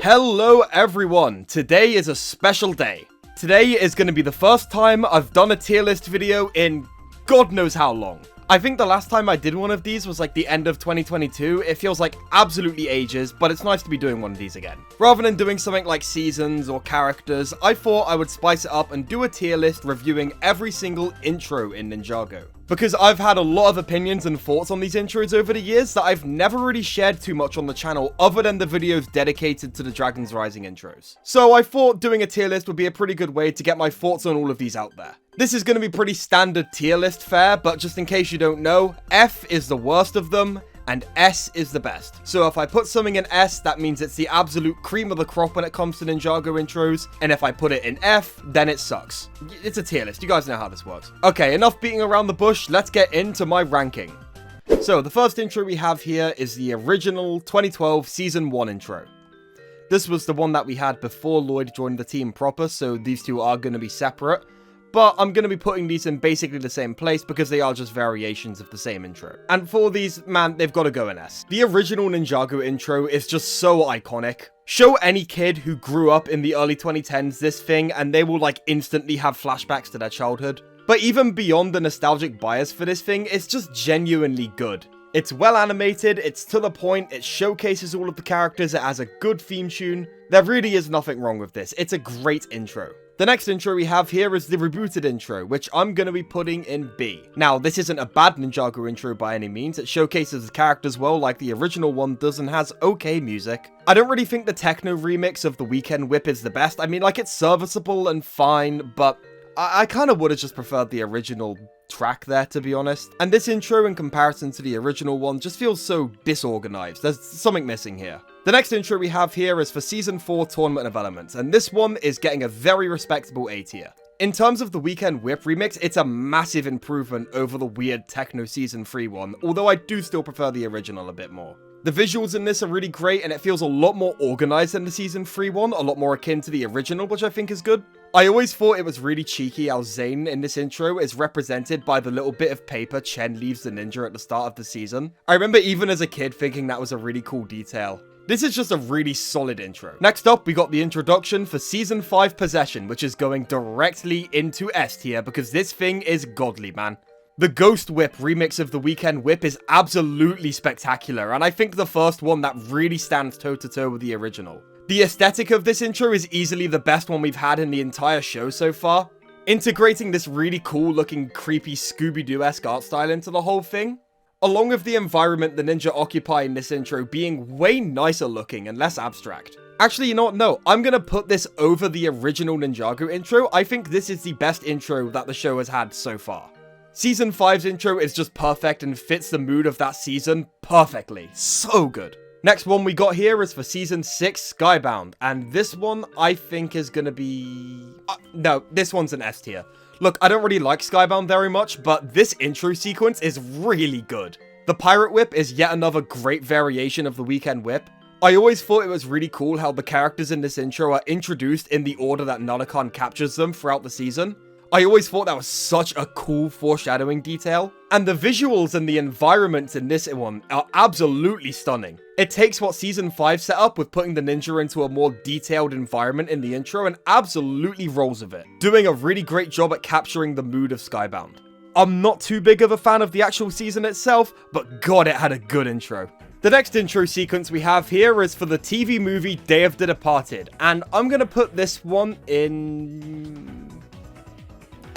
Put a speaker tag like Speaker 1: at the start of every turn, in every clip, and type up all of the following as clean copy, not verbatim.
Speaker 1: Hello everyone, today is a special day. Today is going to be the first time I've done a tier list video in God knows how long. I think the last time I did one of these was like the end of 2022. It feels like absolutely ages, but it's nice to be doing one of these again. Rather than doing something like seasons or characters, I thought I would spice it up and do a tier list reviewing every single intro in Ninjago. Because I've had a lot of opinions and thoughts on these intros over the years that I've never really shared too much on the channel other than the videos dedicated to the Dragons Rising intros. So I thought doing a tier list would be a pretty good way to get my thoughts on all of these out there. This is going to be pretty standard tier list fare, but just in case you don't know, F is the worst of them, and S is the best. So if I put something in S, that means it's the absolute cream of the crop when it comes to Ninjago intros, and if I put it in F, then it sucks. It's a tier list, you guys know how this works. Okay, enough beating around the bush, let's get into my ranking. So the first intro we have here is the original 2012 Season 1 intro. This was the one that we had before Lloyd joined the team proper, so these two are going to be separate. But I'm going to be putting these in basically the same place because they are just variations of the same intro. And for these, man, they've got to go in S. The original Ninjago intro is just so iconic. Show any kid who grew up in the early 2010s this thing and they will like instantly have flashbacks to their childhood. But even beyond the nostalgic bias for this thing, it's just genuinely good. It's well animated, it's to the point, it showcases all of the characters, it has a good theme tune. There really is nothing wrong with this. It's a great intro. The next intro we have here is the rebooted intro, which I'm going to be putting in B. Now, this isn't a bad Ninjago intro by any means. It showcases the characters well like the original one does and has okay music. I don't really think the techno remix of the Weekend Whip is the best. I mean, like, it's serviceable and fine, but I kind of would have just preferred the original track there, to be honest. And this intro, in comparison to the original one, just feels so disorganized. There's something missing here. The next intro we have here is for Season 4 Tournament of Elements, and this one is getting a very respectable A tier. In terms of the Weekend Whip remix, it's a massive improvement over the weird techno Season 3 one, although I do still prefer the original a bit more. The visuals in this are really great, and it feels a lot more organized than the Season 3 one, a lot more akin to the original, which I think is good. I always thought it was really cheeky how Zane in this intro is represented by the little bit of paper Chen leaves the ninja at the start of the season. I remember even as a kid thinking that was a really cool detail. This is just a really solid intro. Next up, we got the introduction for Season 5 Possession, which is going directly into S tier because this thing is godly, man. The Ghost Whip remix of the Weekend Whip is absolutely spectacular, and I think the first one that really stands toe-to-toe with the original. The aesthetic of this intro is easily the best one we've had in the entire show so far. Integrating this really cool looking creepy Scooby-Doo-esque art style into the whole thing, along with the environment the ninja occupy in this intro being way nicer looking and less abstract. Actually, you know what? No, I'm gonna put this over the original Ninjago intro. I think this is the best intro that the show has had so far. Season 5's intro is just perfect and fits the mood of that season perfectly. So good. Next one we got here is for Season 6 Skybound, and this one I think is gonna be... no, this one's an S tier. Look, I don't really like Skybound very much, but this intro sequence is really good. The Pirate Whip is yet another great variation of the Weekend Whip. I always thought it was really cool how the characters in this intro are introduced in the order that Nanakon captures them throughout the season. I always thought that was such a cool foreshadowing detail. And the visuals and the environments in this one are absolutely stunning. It takes what Season 5 set up with putting the ninja into a more detailed environment in the intro and absolutely rolls with it, doing a really great job at capturing the mood of Skybound. I'm not too big of a fan of the actual season itself, but god, it had a good intro. The next intro sequence we have here is for the TV movie Day of the Departed, and I'm gonna put this one in...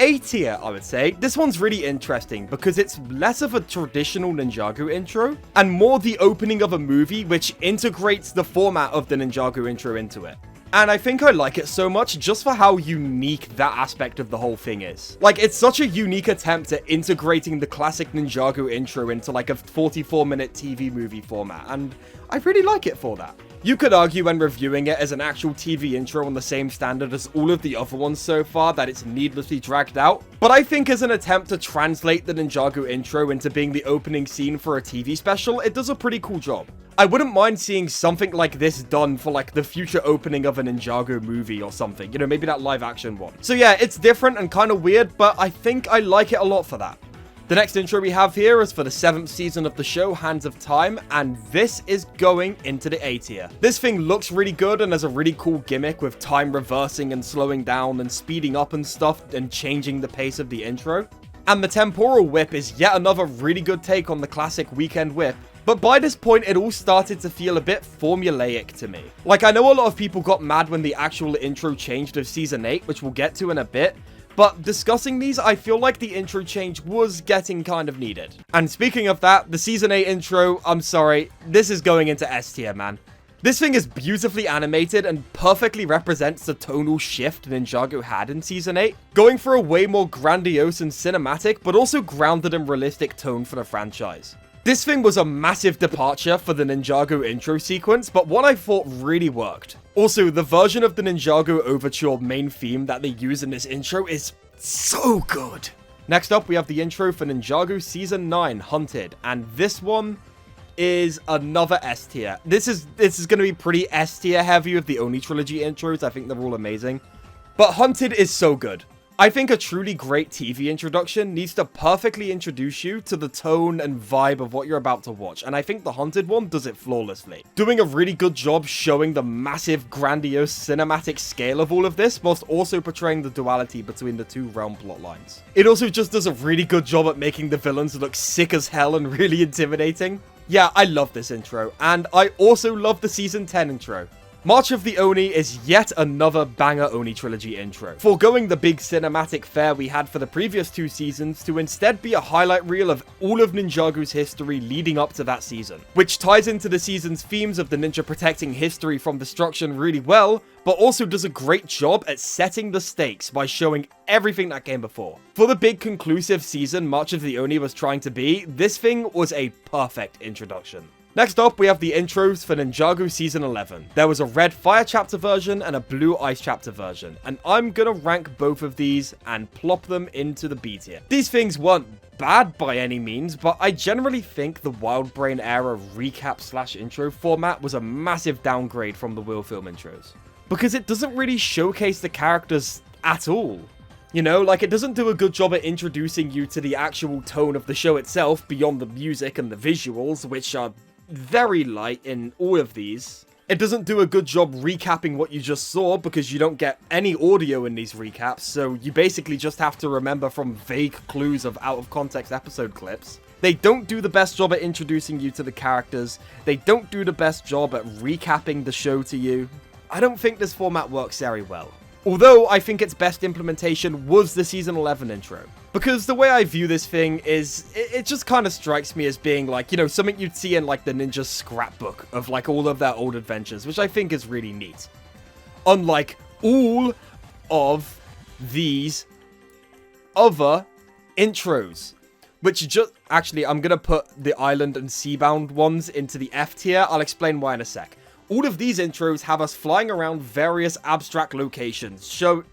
Speaker 1: A tier, I would say. This one's really interesting because it's less of a traditional Ninjago intro and more the opening of a movie which integrates the format of the Ninjago intro into it. And I think I like it so much just for how unique that aspect of the whole thing is. Like, it's such a unique attempt at integrating the classic Ninjago intro into like a 44-minute TV movie format, and I really like it for that. You could argue when reviewing it as an actual TV intro on the same standard as all of the other ones so far that it's needlessly dragged out, but I think as an attempt to translate the Ninjago intro into being the opening scene for a TV special, it does a pretty cool job. I wouldn't mind seeing something like this done for like the future opening of a Ninjago movie or something, you know, maybe that live action one. So yeah, it's different and kind of weird, but I think I like it a lot for that. The next intro we have here is for the 7th season of the show, Hands of Time, and this is going into the A tier. This thing looks really good and has a really cool gimmick with time reversing and slowing down and speeding up and stuff and changing the pace of the intro. And the temporal whip is yet another really good take on the classic weekend whip. But by this point, it all started to feel a bit formulaic to me. Like, I know a lot of people got mad when the actual intro changed of Season 8, which we'll get to in a bit. But discussing these, I feel like the intro change was getting kind of needed. And speaking of that, the Season 8 intro, I'm sorry, this is going into S tier, man. This thing is beautifully animated and perfectly represents the tonal shift Ninjago had in Season 8, going for a way more grandiose and cinematic, but also grounded and realistic tone for the franchise. This thing was a massive departure for the Ninjago intro sequence, but one I thought really worked. Also, the version of the Ninjago Overture main theme that they use in this intro is so good. Next up, we have the intro for Ninjago Season 9, Hunted, and this one is another S tier. This is going to be pretty S tier heavy with the Oni trilogy intros. I think they're all amazing. But Hunted is so good. I think a truly great TV introduction needs to perfectly introduce you to the tone and vibe of what you're about to watch, and I think the Hunted one does it flawlessly. Doing a really good job showing the massive, grandiose, cinematic scale of all of this, whilst also portraying the duality between the two realm plotlines. It also just does a really good job at making the villains look sick as hell and really intimidating. Yeah, I love this intro, and I also love the Season 10 intro. March of the Oni is yet another banger Oni trilogy intro, foregoing the big cinematic fare we had for the previous 2 seasons to instead be a highlight reel of all of Ninjago's history leading up to that season, which ties into the season's themes of the ninja protecting history from destruction really well, but also does a great job at setting the stakes by showing everything that came before. For the big conclusive season March of the Oni was trying to be, this thing was a perfect introduction. Next up, we have the intros for Ninjago Season 11. There was a red fire chapter version and a blue ice chapter version, and I'm gonna rank both of these and plop them into the B tier. These things weren't bad by any means, but I generally think the Wild Brain era recap / intro format was a massive downgrade from the Wheel Film intros, because it doesn't really showcase the characters at all. You know, like, it doesn't do a good job at introducing you to the actual tone of the show itself beyond the music and the visuals, which are very light in all of these. It doesn't do a good job recapping what you just saw because you don't get any audio in these recaps, so you basically just have to remember from vague clues of out-of-context episode clips. They don't do the best job at introducing you to the characters. They don't do the best job at recapping the show to you. I don't think this format works very well. Although, I think its best implementation was the Season 11 intro. Because the way I view this thing is, it just kind of strikes me as being like, you know, something you'd see in like the ninja scrapbook of like all of their old adventures, which I think is really neat. Unlike all of these other intros, which just, actually, I'm going to put the Island and Seabound ones into the F tier. I'll explain why in a sec. All of these intros have us flying around various abstract locations,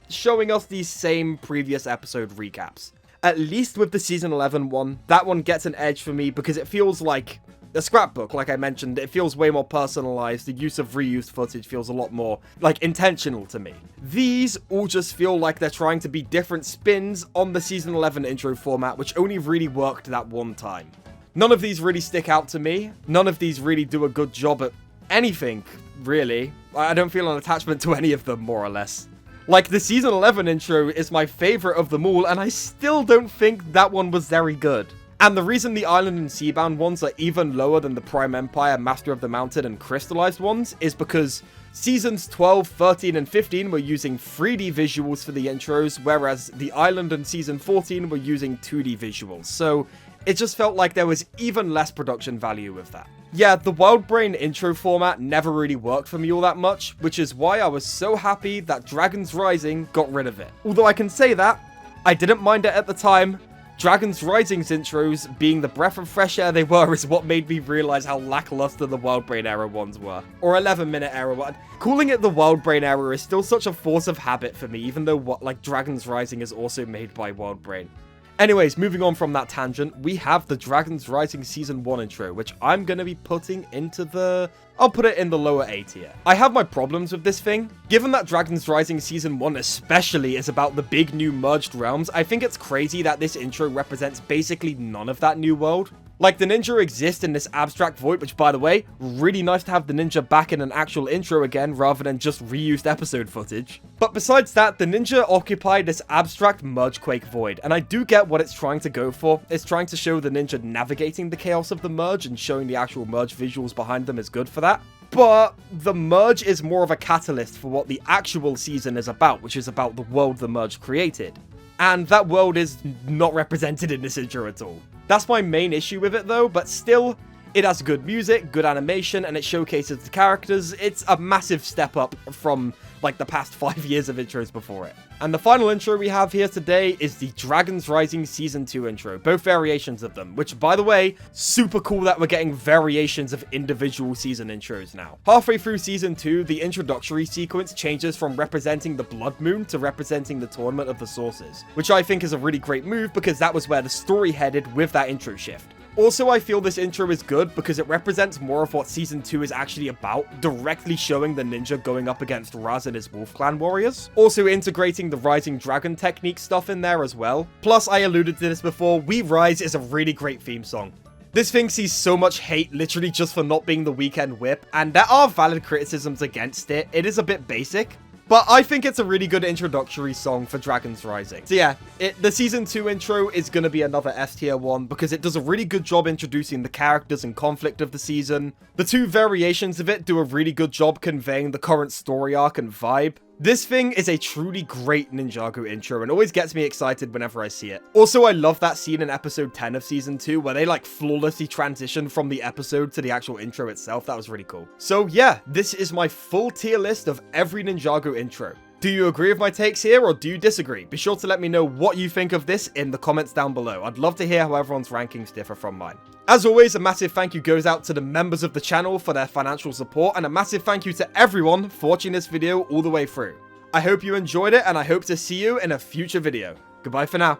Speaker 1: showing us these same previous episode recaps. At least with the Season 11 one, that one gets an edge for me because it feels like a scrapbook, like I mentioned. It feels way more personalized. The use of reused footage feels a lot more, like, intentional to me. These all just feel like they're trying to be different spins on the Season 11 intro format, which only really worked that one time. None of these really stick out to me. None of these really do a good job at anything, really. I don't feel an attachment to any of them, more or less. Like, the Season 11 intro is my favorite of them all, and I still don't think that one was very good. And the reason the Island and Seabound ones are even lower than the Prime Empire, Master of the Mountain, and Crystallized ones is because Seasons 12, 13, and 15 were using 3D visuals for the intros, whereas the Island and Season 14 were using 2D visuals. So it just felt like there was even less production value with that. Yeah, the Wild Brain intro format never really worked for me all that much, which is why I was so happy that Dragon's Rising got rid of it. Although I can say that, I didn't mind it at the time. Dragon's Rising's intros, being the breath of fresh air they were, is what made me realize how lackluster the Wild Brain era ones were. Or 11-minute era one. Calling it the Wild Brain era is still such a force of habit for me, even though Dragon's Rising is also made by Wild Brain. Anyways, moving on from that tangent, we have the Dragons Rising Season 1 intro, which I'm going to be putting into the... I'll put it in the lower A tier. I have my problems with this thing. Given that Dragons Rising Season 1 especially is about the big new merged realms, I think it's crazy that this intro represents basically none of that new world. Like, the ninja exist in this abstract void, which, by the way, really nice to have the ninja back in an actual intro again, rather than just reused episode footage. But besides that, the ninja occupy this abstract mergequake void, and I do get what it's trying to go for. It's trying to show the ninja navigating the chaos of the merge, and showing the actual merge visuals behind them is good for that. But the merge is more of a catalyst for what the actual season is about, which is about the world the merge created. And that world is not represented in this intro at all. That's my main issue with it though, but still, it has good music, good animation, and it showcases the characters. It's a massive step up from, like, the past 5 years of intros before it. And the final intro we have here today is the Dragons Rising Season 2 intro, both variations of them, which, by the way, super cool that we're getting variations of individual season intros now. Halfway through Season 2, the introductory sequence changes from representing the Blood Moon to representing the Tournament of the Sources, which I think is a really great move because that was where the story headed with that intro shift. Also, I feel this intro is good because it represents more of what Season 2 is actually about, directly showing the ninja going up against Raz and his Wolf Clan warriors. Also integrating the Rising Dragon technique stuff in there as well. Plus, I alluded to this before, We Rise is a really great theme song. This thing sees so much hate literally just for not being the weekend whip, and there are valid criticisms against it. It is a bit basic, but I think it's a really good introductory song for Dragons Rising. So yeah, the Season 2 intro is going to be another S tier one because it does a really good job introducing the characters and conflict of the season. The two variations of it do a really good job conveying the current story arc and vibe. This thing is a truly great Ninjago intro and always gets me excited whenever I see it. Also, I love that scene in episode 10 of Season 2 where they like flawlessly transition from the episode to the actual intro itself. That was really cool. So yeah, this is my full tier list of every Ninjago intro. Do you agree with my takes here or do you disagree? Be sure to let me know what you think of this in the comments down below. I'd love to hear how everyone's rankings differ from mine. As always, a massive thank you goes out to the members of the channel for their financial support, and a massive thank you to everyone for watching this video all the way through. I hope you enjoyed it, and I hope to see you in a future video. Goodbye for now.